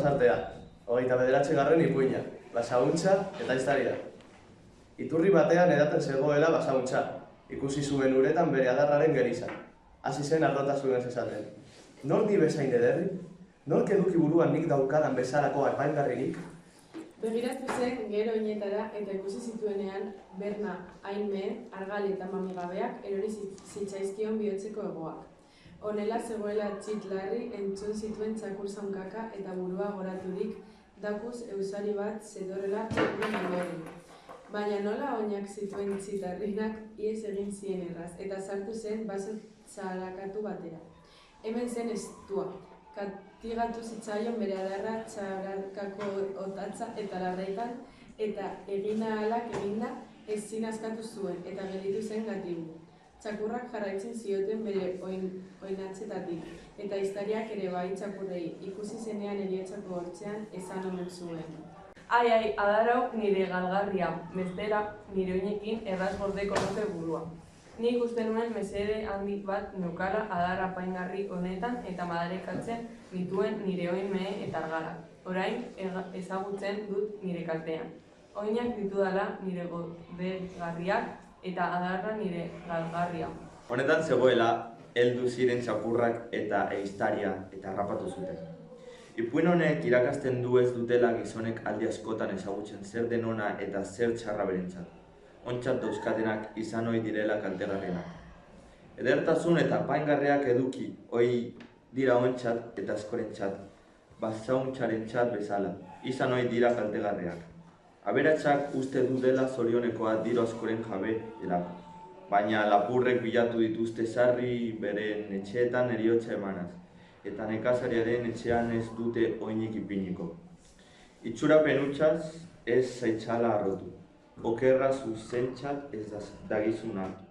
pasartea, 29. ipuina, basauntza eta historia. Iturri batean edaten zegoela basauntza, ikusi zuen uretan bere adarraren geriza. Hasi zen arrotasunez esaten. Nor ni bezain ederri? Nork eduki buruan nik daukadan bezalako apaingarririk? Begiratu zen gero oinetara eta ikusi zituenean Berna, Aime, Argali eta Mamigabeak erori zitzaizkion bihotzeko hegoak. Honela zegoela txitlarri entzun zituen txakur zaunkaka eta burua goraturik dakuz eusari bat zetorrela txakuren ondoren. Baina nola oinak zituen txitarrinak ihes egin zien erraz eta sartu zen baso txarakatu batera. Hemen zen estua. Katigatu zitzaion bere adarra txarakako otatza eta larraitan eta egina ahalak eginda ezin askatu zuen eta gelditu zen gatibu. Txakurrak jarraitzen zioten bere oinatzetatik, eta iztariak ere bai txakurrei, ikusi zenean heriotzako hortzean esan omen zuen. Ai, adarau nire galgarria, bestela nire oinekin erraz gordeko nuke burua. Nik uste nuen mesede handi bat neukala adar apaingarri honetan eta madarekatzen dituen nire oin mehe eta argarak. Orain ezagutzen dut nire kaltean. Oinak ditudala nire godegarriak eta adarra nire galgarria. Honetan zegoela, heldu ziren txakurrak eta ehiztaria eta harrapatu zuten. Ipuin honek irakasten du ez dutela gizonek aldi askotan ezagutzen zer den ona eta zer txarra berentzat. Ontzat dauzkatenak izan ohi direla kaltegarrienak. Edertasun eta apaingarriak eduki ohi dira ontzat eta askorentzat, basauntzarentzat bezala, izan ohi dira kaltegarriak. Aberatsak uste du dela zorionekoa diru askoren jabe dela, baina lapurrek bilatu dituzte sarri beren etxeetan heriotza emanaz, eta nekazariaren etxean ez dute oinik ipiniko. Itxurapen hutsaz ez zaitzala harrotu, okerra zuzentzat ez dagizun hartu.